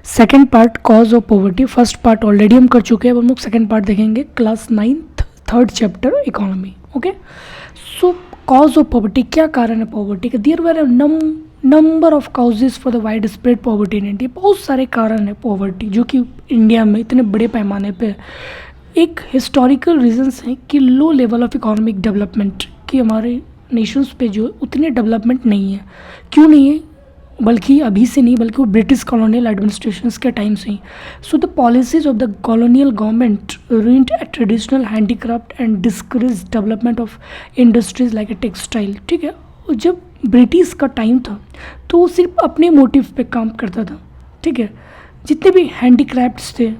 Second part cause of poverty. First part already हम कर चुके हैं, अब हम लोग सेकेंड पार्ट देखेंगे class 9th third chapter economy. Okay, so cause of poverty, क्या कारण है पॉवर्टी का? There were number of causes for the widespread poverty in India. बहुत सारे कारण है पॉवर्टी जो कि इंडिया में इतने बड़े पैमाने पे। एक हिस्टोरिकल रीजंस हैं कि low level of economic development, कि हमारे नेशंस पे जो उतने डेवलपमेंट नहीं है। क्यों नहीं है? बल्कि अभी से नहीं, बल्कि वो ब्रिटिश कॉलोनियल एडमिनिस्ट्रेशंस के टाइम से ही। So the policies of the colonial government ruined traditional handicraft and discourage development of industries like a textile. ठीक है, जब ब्रिटिश का टाइम था तो वो सिर्फ अपने मोटिव पे काम करता था। ठीक है, जितने भी हैंडीक्राफ्ट्स थे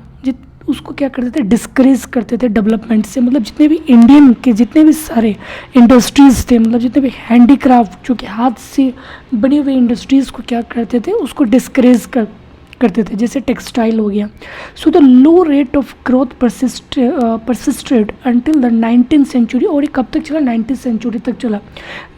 उसको क्या करते थे, डिस्करेज करते थे डेवलपमेंट से। मतलब जितने भी इंडियन के जितने भी सारे इंडस्ट्रीज़ थे, मतलब जितने भी हैंडीक्राफ्ट जो कि हाथ से बने हुए इंडस्ट्रीज़ को क्या करते थे, उसको डिस्करेज करते थे, जैसे टेक्सटाइल हो गया। So the low rate of growth persisted until the 19th century. और ये कब तक चला? 19th सेंचुरी तक चला।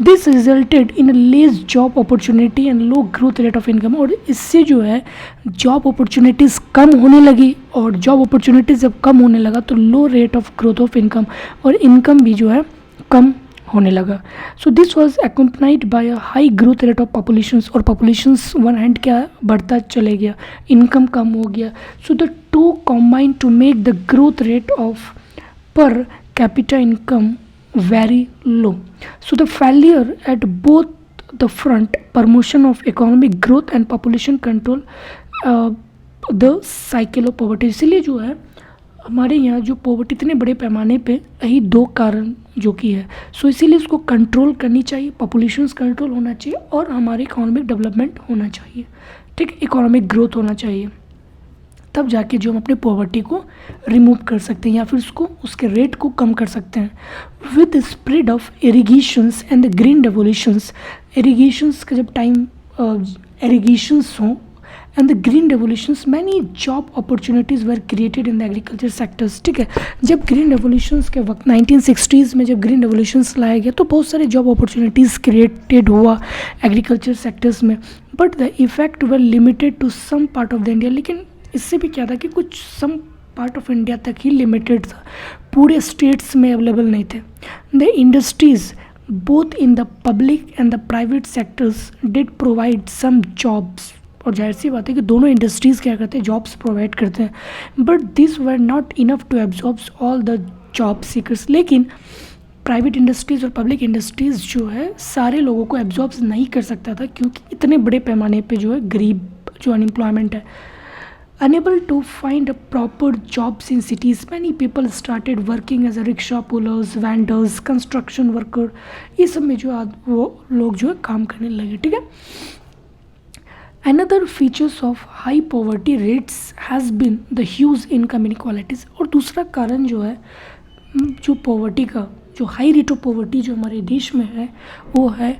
This resulted in less job opportunity and low growth rate of income. और इससे जो है जॉब अपॉर्चुनिटीज़ कम होने लगी, और जॉब अपॉर्चुनिटीज़ जब कम होने लगा तो low rate of growth of income, और इनकम भी जो है कम होने लगा। So this was accompanied by a high growth rate of populations. और पॉपुलेशंस वन हैंड क्या बढ़ता चले गया, इनकम कम हो गया। So the two combine to make the growth rate of per capita income very low. So the failure at both the front, promotion of economic growth and population control the cycle of poverty. इसलिए जो है हमारे यहाँ जो poverty इतने बड़े पैमाने पे, यही दो कारण जो कि है। सो इसीलिए उसको कंट्रोल करनी चाहिए, पॉपुलेशंस कंट्रोल होना चाहिए और हमारे इकोनॉमिक डेवलपमेंट होना चाहिए। ठीक, इकोनॉमिक ग्रोथ होना चाहिए, तब जाके जो हम अपने पॉवर्टी को रिमूव कर सकते हैं या फिर उसको उसके रेट को कम कर सकते हैं। With spread of irrigations and the green revolutions. Irrigations का जब टाइम इरीगेशंस हों and the green revolutions, many job opportunities were created in the agriculture sectors. ठीक है, जब ग्रीन रेवोल्यूशंस के वक्त 1960s में जब ग्रीन रेवोल्यूशंस लाया गया तो बहुत सारे जॉब अपॉर्चुनिटीज़ क्रिएटेड हुआ एग्रीकल्चर सेक्टर्स में। But the effect were limited to some part of the India. लेकिन इससे भी क्या था कि कुछ सम पार्ट ऑफ इंडिया तक ही लिमिटेड था, पूरे स्टेट्स में अवेलेबल नहीं थे। The industries both in the public and the private sectors did provide some jobs. और जाहिर सी बात है कि दोनों इंडस्ट्रीज़ क्या करते हैं, जॉब्स प्रोवाइड करते हैं। But this were not enough to absorbs all the job seekers. लेकिन प्राइवेट इंडस्ट्रीज़ और पब्लिक इंडस्ट्रीज़ जो है सारे लोगों को एब्जॉर्ब्स नहीं कर सकता था, क्योंकि इतने बड़े पैमाने पे जो है गरीब जो अनएम्प्लॉयमेंट है। Unable to find a proper jobs in cities, many people started working as a rickshaw pullers, vendors, construction worker। ये सब में जो वो लोग जो है काम करने लगे। ठीक है, Another features of high poverty rates has been the huge income inequalities। और दूसरा कारण जो है जो पॉवर्टी का, जो हाई रेट ऑफ पॉवर्टी जो हमारे देश में है, वो है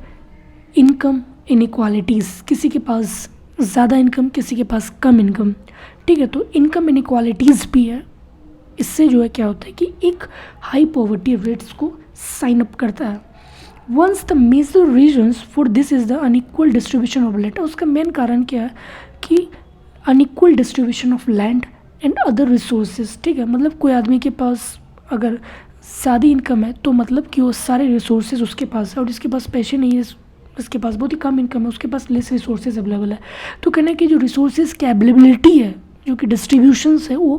इनकम इनइक्वालिटीज़। किसी के पास ज़्यादा इनकम, किसी के पास कम इनकम। ठीक है, तो इनकम इनइक्वालिटीज़ भी है। इससे जो है क्या होता है कि एक हाई पॉवर्टी रेट्स को साइन अप करता है। Once the major reasons for this is the unequal distribution of land. उसका मेन कारण क्या है कि unequal distribution of land and other resources. ठीक है, मतलब कोई आदमी के पास अगर ज़्यादा इनकम है तो मतलब कि वो सारे रिसोर्सेज उसके पास है, और जिसके पास पैसे नहीं है, इसके पास बहुत ही कम इनकम है, उसके पास लेस रिसोर्सेज अवेलेबल है। तो कहना है कि जो रिसोर्सेज की अवेलेबिलिटी है, जो कि डिस्ट्रीब्यूशंस है, वो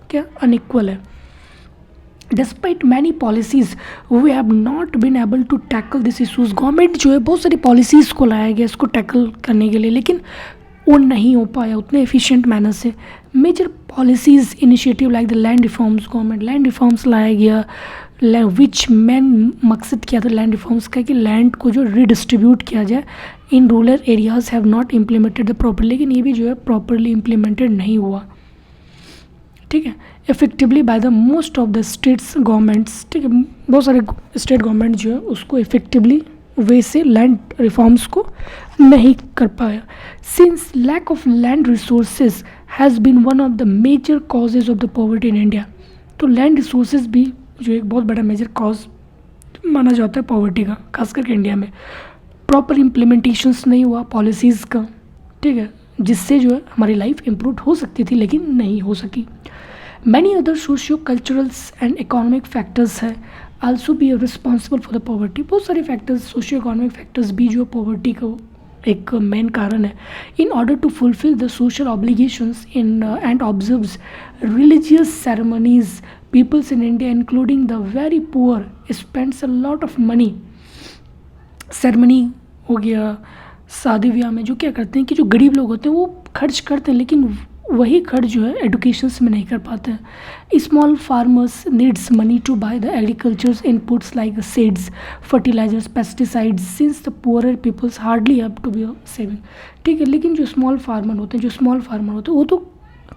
क्या अनइक्वल है। Despite many policies we have not been able to tackle this issues. Government जो है बहुत सारी पॉलिसीज़ को लाया गया इसको टैकल करने के लिए, लेकिन वो नहीं हो पाया उतने एफिशिएंट मैनर से। Major policies initiative like the land reforms, government land reforms लाया गया, विच मेन मकसद क्या था लैंड रिफॉर्म्स का कि लैंड को जो रिडिस्ट्रीब्यूट किया जाए in rural areas have not implemented the proper. लेकिन ये भी जो है प्रॉपरली इम्प्लीमेंटेड नहीं हुआ। ठीक है, effectively by the most of the states governments. ठीक है, बहुत सारे स्टेट गवर्नमेंट जो है उसको इफेक्टिवली वे से लैंड रिफॉर्म्स को नहीं कर पाया। Since lack of land resources has been one of the major causes of the poverty in India. तो लैंड रिसोर्सेज भी जो एक बहुत बड़ा मेजर कॉज माना जाता है पॉवर्टी का, खास करके इंडिया में। प्रॉपर इम्प्लीमेंटेशंस नहीं हुआ पॉलिसीज़ का। ठीक है, जिससे जो है हमारी लाइफ इम्प्रूव हो सकती थी लेकिन नहीं हो सकी। Many other socio culturals and economic factors है also be responsible for the poverty. बहुत सारे फैक्टर्स, सोशियो इकोनॉमिक फैक्टर्स भी जो पॉवर्टी का एक मेन कारण है। In order to fulfil the social obligations in and observes religious ceremonies, peoples in India including the very poor spends a lot of money. Ceremony हो गया, शादी ब्याह में जो क्या करते हैं कि जो गरीब लोग होते हैं वो खर्च करते हैं, लेकिन वही खर्च जो है एडुकेशंस में नहीं कर पाते हैं। Small farmers needs money to buy the agricultures inputs like seeds, fertilisers, pesticides, since the poorer peoples hardly have to be saving. ठीक है, लेकिन जो स्मॉल फार्मर होते हैं वो तो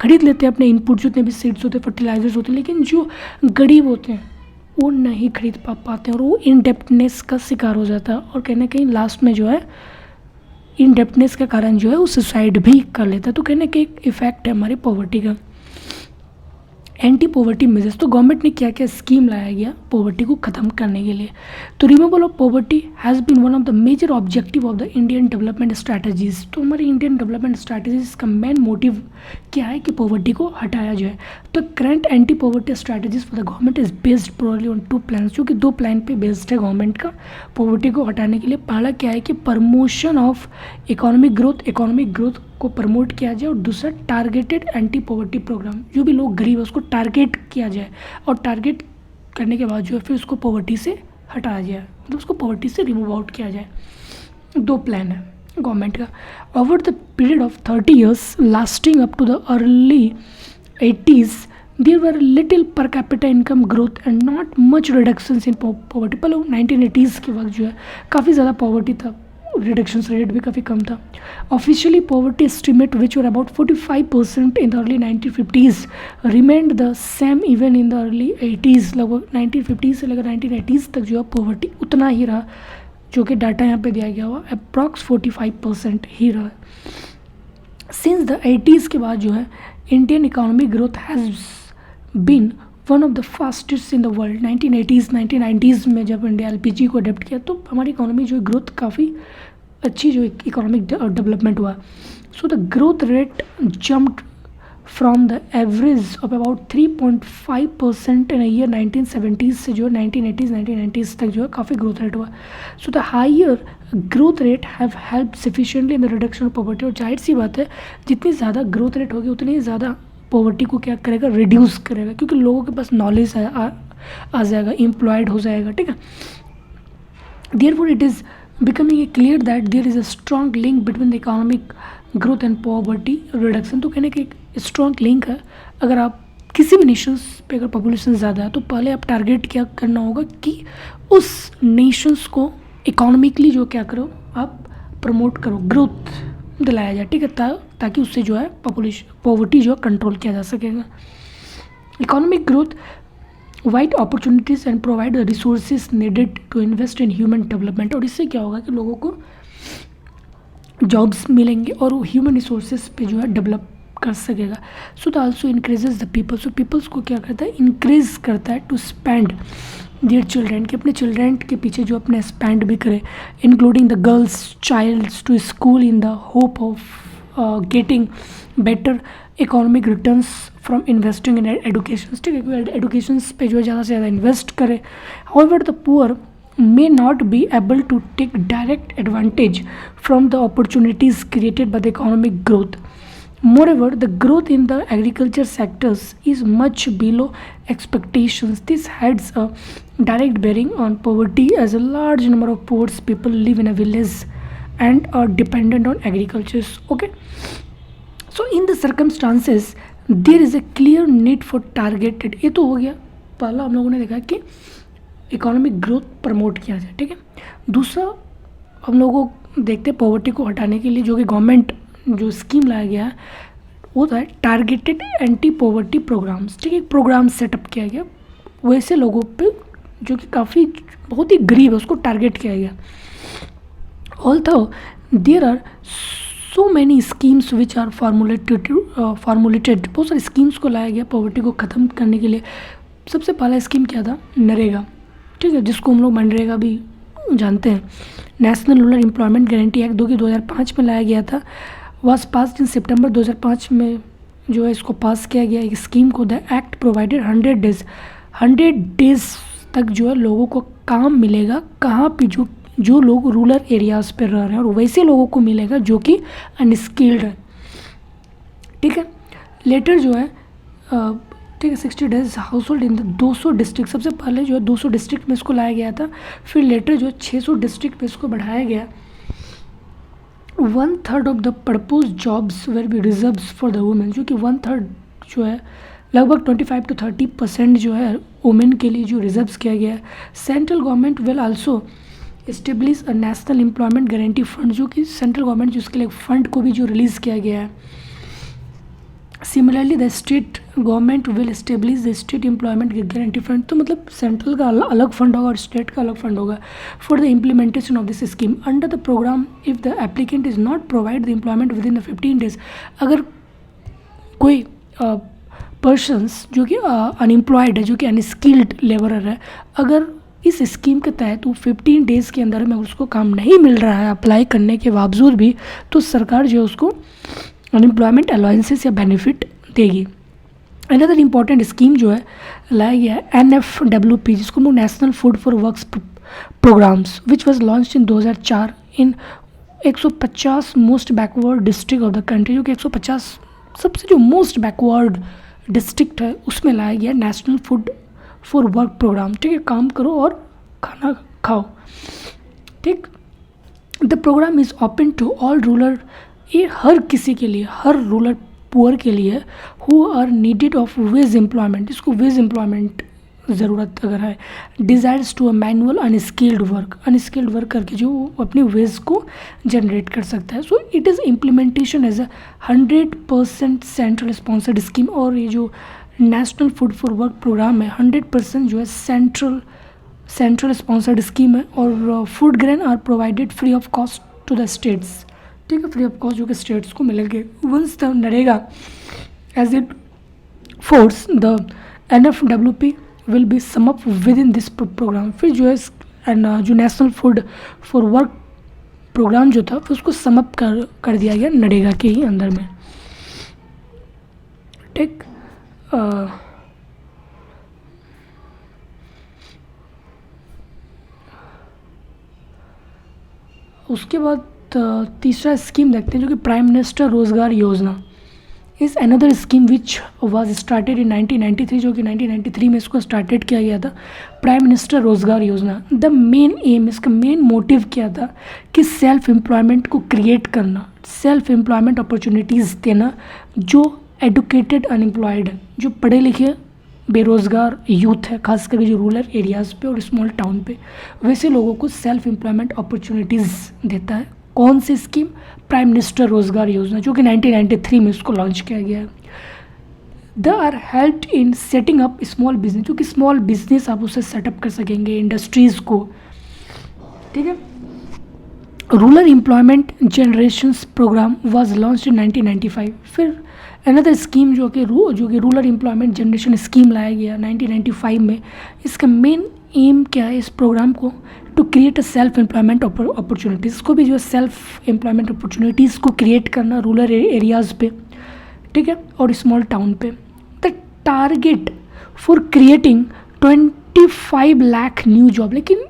खरीद लेते हैं अपने इनपुट, जितने भी सीड्स होते हैं, फर्टिलाइजर्स होते हैं, लेकिन जो गरीब होते हैं वो नहीं खरीद पाते हैं और वो इनडेप्टनेस का शिकार हो जाता है और कहीं ना कहीं लास्ट में जो है इनडेप्टनेस के कारण जो है वो सुसाइड भी कर लेता है। तो कहने के एक इफेक्ट है हमारी पॉवर्टी का। एंटी पॉवर्टी मेजर्स, तो गवर्नमेंट ने क्या क्या स्कीम लाया गया पॉवर्टी को ख़त्म करने के लिए। तो removal of poverty has been one of the major objective of the Indian development strategies. तो हमारी इंडियन डेवलपमेंट स्ट्रैटेजीज का मेन मोटिव क्या है कि पॉवर्टी को हटाया जाए। तो current anti poverty strategies for the government is based purely on 2 plans, जो कि 2 प्लान पे बेस्ड है गवर्नमेंट का पॉवर्टी को हटाने के लिए। पहला क्या है कि प्रमोशन ऑफ इकोनॉमिक ग्रोथ को प्रमोट किया जाए, और दूसरा टारगेटेड एंटी पॉवर्टी प्रोग्राम, जो भी लोग गरीब है उसको टारगेट किया जाए और टारगेट करने के बाद जो है फिर उसको पॉवर्टी से हटाया जाए, मतलब उसको पॉवर्टी से रिमूव आउट किया जाए। 2 प्लान है गवर्नमेंट का। Over the period of 30 years lasting up to the early 80s there were little per capita income growth and not much reductions in poverty. पहले 1980s के वक्त जो है काफ़ी ज़्यादा पॉवर्टी था, रिडक्शंस रेट भी काफ़ी कम था। Officially poverty estimate which were about 45% in the early 1950s remained the same even in the early 80s। लगभग 1950 से लेकर 1980s तक जो है पॉवर्टी उतना ही रहा, जो कि डाटा यहाँ पे दिया गया हुआ अप्रॉक्स 45% ही रहा। सिंस द 80s के बाद जो है Indian economic growth has been one of the fastest in the world. 1990s में जब इंडिया LPG को अडेप्ट किया तो हमारी इकोनॉमी जो ग्रोथ काफ़ी अच्छी जो इकोनॉमिक डेवलपमेंट हुआ। So the growth rate jumped from the average of about 3.5% in year 1970s से जो 1980s तक जो है काफ़ी ग्रोथ रेट हुआ। So the higher growth rate have help sufficiently in the reduction of poverty. और जाहिर सी बात है जितनी ज़्यादा ग्रोथ रेट होगी उतनी ज़्यादा पॉवर्टी को क्या करेगा, रिड्यूस करेगा, क्योंकि लोगों के पास नॉलेज आ जाएगा, एम्प्लॉयड हो जाएगा। ठीक है, therefore it is becoming clear that there is a strong link between the economic growth and poverty reduction. तो कहने का एक स्ट्रॉन्ग लिंक है। अगर आप किसी भी नेशंस पे अगर पॉपुलेशन ज़्यादा है तो पहले आप टारगेट क्या करना होगा कि उस नेशंस को इकोनॉमिकली जो क्या करो, आप प्रमोट करो, ग्रोथ दिलाया जाए। ठीक है, ताकि उससे जो है पॉवर्टी जो है कंट्रोल किया जा सकेगा। Economic growth wide opportunities and provide resources needed to invest in human development. और इससे क्या होगा कि लोगों को जॉब्स मिलेंगे और वो ह्यूमन रिसोर्सेज पे जो है डेवलप कर सकेगा। So the also increases the people. So peoples को क्या करता है, इंक्रीज करता है टू स्पेंड देयर चिल्ड्रेन, कि अपने चिल्ड्रेन के पीछे जो अपने स्पेंड भी करे, including the girls childs to school in the hope of getting better economic returns from investing in education. ठीक है, एडुकेशन पे जो है ज़्यादा से ज़्यादा इन्वेस्ट करे। However the poor may not be able to take direct advantage from the opportunities created by the economic growth. Moreover, the growth in the agriculture sectors is much below expectations. This has a direct bearing on poverty, as a large number of poor people live in a village and are dependent on agriculture. Okay, so in the circumstances there is a clear need for targeted, ये तो हो गया पहला हम लोगों ने देखा कि इकोनॉमिक ग्रोथ प्रमोट किया जाए। ठीक है, दूसरा हम लोगों को देखते हैं पॉवर्टी को हटाने के लिए जो कि गवर्नमेंट जो स्कीम लाया गया है वो है टारगेटेड एंटी पॉवर्टी प्रोग्राम्स। ठीक है, प्रोग्राम सेटअप किया गया वैसे लोगों पे जो कि काफ़ी बहुत ही गरीब है उसको टारगेट किया गया। Although there are so many schemes which are formulated, बहुत सारी स्कीम्स को लाया गया पॉवर्टी को ख़त्म करने के लिए। सबसे पहला स्कीम क्या था, नरेगा। ठीक है, जिसको हम लोग मनरेगा भी जानते हैं। National rural employment guarantee act 2005 में लाया गया था। वाज पास इन सितंबर 2005 में जो है इसको पास किया गया एक स्कीम को। द एक्ट प्रोवाइडेड 100 डेज तक जो है लोगों को काम मिलेगा, कहाँ पे जो लोग रूरल एरियाज़ पर रह रहे हैं, और वैसे लोगों को मिलेगा जो कि अनस्किल्ड है। ठीक है, लेटर जो है ठीक है 60 days house hold in the 200 district, सबसे पहले जो है 200 डिस्ट्रिक्ट में इसको लाया गया था, फिर लेटर जो है 600 डिस्ट्रिक्ट में इसको बढ़ाया गया। 1/3 of the propose jobs were be reserve for the women, जो कि 1/3 जो है लगभग 25 to 30% जो है वुमेन के लिए जो रिजर्व किया गया है। Central government will also establish a national employment guarantee fund, जो कि सेंट्रल गवर्नमेंट जिसके लिए फंड को भी जो रिलीज़ किया गया है। Similarly the state government will establish the state employment guarantee fund, तो मतलब सेंट्रल का अलग फंड होगा और स्टेट का अलग फंड होगा for the implementation of this scheme under the programme. If the applicant is not provide the employment within the 15 days, अगर कोई पर्सन्स जो कि अनएम्प्लॉयड है, जो कि अनस्किल्ड लेबरर है, अगर इस स्कीम के तहत वो 15 डेज़ के अंदर में उसको काम नहीं मिल रहा है अप्लाई करने के बावजूद भी, तो सरकार जो है उसको अनएम्प्लॉयमेंट अलाउंसेस या बेनिफिट देगी। अनदर इम्पॉर्टेंट स्कीम जो है लाया गया है NFWP, जिसको हम national food for works programmes, which was launch in 2004 in 150 most backward district of the country, जो कि 150 सबसे जो मोस्ट बैकवर्ड डिस्ट्रिक्ट है उसमें लाया गया national food for work programme. ठीक है, काम करो और खाना खाओ। ठीक, the programme is open to all rural, ये हर किसी के लिए, हर रूरल पुअर के लिए who are needed of wage employment, इसको वेज एम्प्लॉयमेंट ज़रूरत अगर है, desires to a manual unskilled work करके जो अपनी वेज को जनरेट कर सकता है। So it is implementation as a 100% central sponsored scheme, और ये जो national food for work programme है 100% जो है सेंट्रल स्पॉन्सर्ड स्कीम है, और food grain are provided free of cost to the states. ठीक है, फ्री ऑफ कॉस्ट जो कि स्टेट्स को मिलेंगे। Once the NREGA as it force the NFWP will be sum up within this programme, फिर जो है जो national food for work programme जो था फिर उसको सम अप कर दिया गया नरेगा के ही अंदर में। ठीक, उसके बाद तीसरा स्कीम देखते हैं जो कि प्राइम मिनिस्टर रोज़गार योजना is another scheme which was started in 1993, जो कि 1993 में इसको स्टार्टेड किया गया था। प्राइम मिनिस्टर रोज़गार योजना, द मेन एम, इसका मेन मोटिव क्या था कि सेल्फ एम्प्लॉयमेंट को क्रिएट करना, सेल्फ एम्प्लॉयमेंट अपॉर्चुनिटीज़ देना जो एडुकेटेड अनएम्प्लॉयड है, जो पढ़े लिखे बेरोज़गार यूथ है, खास करके जो रूरल एरियाज़ पे और स्मॉल टाउन पे, वैसे लोगों को सेल्फ एम्प्लॉयमेंट अपॉर्चुनिटीज़ देता है। कौन सी स्कीम? प्राइम मिनिस्टर रोज़गार योजना, जो कि 1993 में इसको लॉन्च किया गया है। The are help in setting up small business, जो कि स्मॉल बिजनेस आप उसे सेटअप कर सकेंगे, इंडस्ट्रीज़ को। ठीक है, rural employment generations programme was launched in 1995। फिर अनदर स्कीम जो कि रूरल एम्प्लॉयमेंट जनरेशन स्कीम लाया गया 1995 में। इसका मेन एम क्या है इस प्रोग्राम को? To create a self employment opportunities को भी जो सेल्फ एम्प्लॉयमेंट अपॉर्चुनिटीज़ को क्रिएट करना रूरल एरियाज़ पे, ठीक है, और स्मॉल टाउन पे। The target for creating 25 lakh new job, लेकिन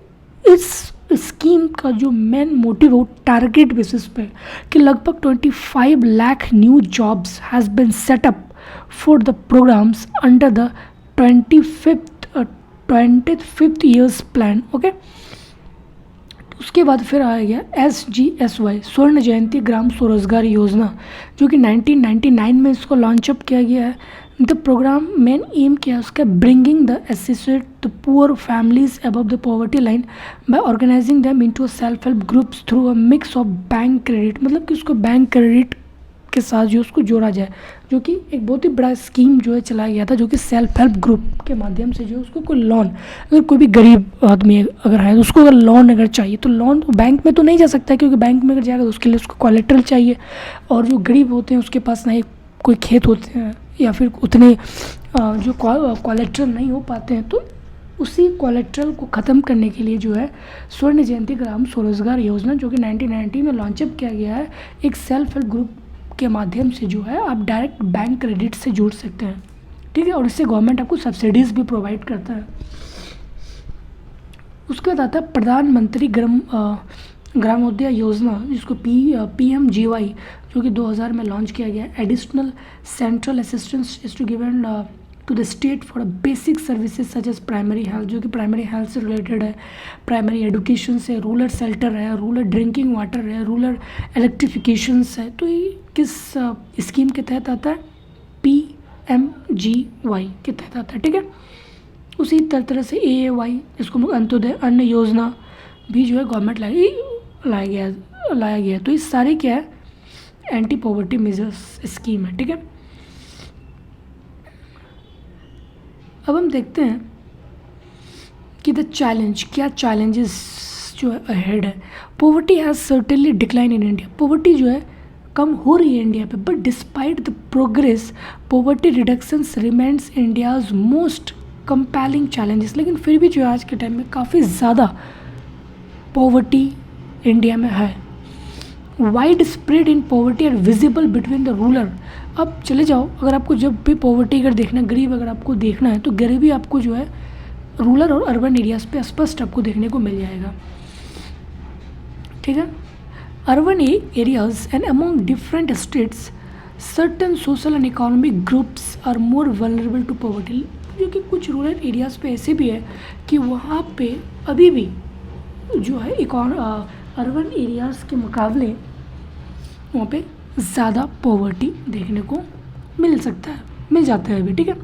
इस स्कीम का जो मेन मोटिव है वो टारगेट बेसिस पे कि लगभग 25 lakh new jobs has been set up for the programmes under the 25th years plan. Okay, उसके बाद फिर आया गया SGSY स्वर्ण जयंती ग्राम स्वरोजगार योजना, जो कि 1999 में इसको लॉन्चअप किया गया है। द प्रोग्राम मेन एम क्या है उसका? Bringing the assisted the poor families above the poverty line by organising them into self help groups through a mix of bank credit, मतलब कि उसको बैंक क्रेडिट के साथ जो उसको जोड़ा जाए, जो कि एक बहुत ही बड़ा स्कीम जो है चलाया गया था, जो कि सेल्फ हेल्प ग्रुप के माध्यम से जो उसको कोई लोन, अगर कोई भी गरीब आदमी अगर है तो उसको अगर लोन अगर चाहिए तो लोन तो बैंक में तो नहीं जा सकता है, क्योंकि बैंक में अगर जाएगा तो उसके लिए उसको कोलेट्रल चाहिए, और जो गरीब होते हैं उसके पास ना ही कोई खेत होते हैं या फिर उतने जो कोलेट्रल नहीं हो पाते हैं, तो उसी कोलेट्रल को ख़त्म करने के लिए जो है स्वर्ण जयंती ग्राम स्वरोजगार योजना, जो कि 1990 में लॉन्चअप किया गया है, एक सेल्फ हेल्प ग्रुप के माध्यम से जो है आप डायरेक्ट बैंक क्रेडिट से जुड़ सकते हैं, ठीक है, और इससे गवर्नमेंट आपको सब्सिडीज़ भी प्रोवाइड करता है। उसके बाद आता है प्रधानमंत्री ग्रामोदय योजना, जिसको PMGY, जो कि 2000 में लॉन्च किया गया। Additional central assistance is to given to the state for basic services such as primary health, जो कि प्राइमरी हेल्थ से रिलेटेड है, प्राइमरी एजुकेशन से, रूरल शेल्टर है, रूरल ड्रिंकिंग वाटर है, रूरल इलेक्ट्रिफिकेशन है। तो ये किस स्कीम के तहत आता है? PMGY के तहत आता है, ठीक है। उसी तरह से AAY, जिसको अंत्योदय अन्न योजना भी जो है गवर्नमेंट लाया गया है। तो ये सारे क्या है? एंटी पॉवर्टी मेजर्स स्कीम है, ठीक है। अब हम देखते हैं कि द चैलेंज, क्या चैलेंजेस जो है अहेड है। Poverty has certainly decline in India, poverty जो है कम हो रही है इंडिया पे, but despite the progress poverty reductions remains India's most compelling challenges. लेकिन फिर भी जो है आज के टाइम में काफ़ी ज़्यादा पॉवर्टी इंडिया में है। Wide spread in poverty are visible between the rural. अब चले जाओ, अगर आपको जब भी पॉवर्टी अगर देखना है, गरीब अगर आपको देखना है, तो गरीबी आपको जो है रूरल और अर्बन एरियाज़ पे स्पष्ट आपको देखने को मिल जाएगा, ठीक है। Urban areas and among different states certain social and economic groups are more vulnerable to poverty, क्योंकि कुछ रूरल एरियाज़ पे ऐसे भी है कि वहाँ पे अभी भी जो है अर्बन एरियाज़ के मुकाबले वहाँ पे ज़्यादा पॉवर्टी देखने को मिल जाता है अभी, ठीक है।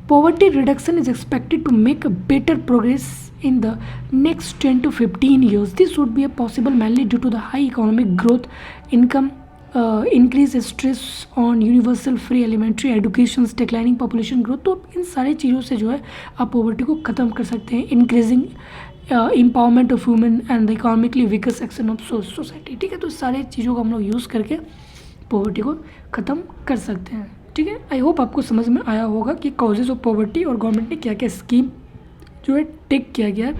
Poverty reduction is expected to make a better progress in the next 10 to 15 years. This would be possible mainly due to the high economic growth, income increase, stress on universal free elementary education, declining population growth. तो इन सारी चीज़ों से जो है आप poverty को ख़त्म कर सकते हैं। Increasing empowerment of women and the economically weaker section of society, ठीक है। तो सारे चीज़ों को हम लोग यूज़ करके पॉवर्टी को ख़त्म कर सकते हैं, ठीक है। आई होप आपको समझ में आया होगा कि कॉजेज ऑफ पॉवर्टी और गवर्नमेंट ने क्या क्या स्कीम जो है टेक किया गया है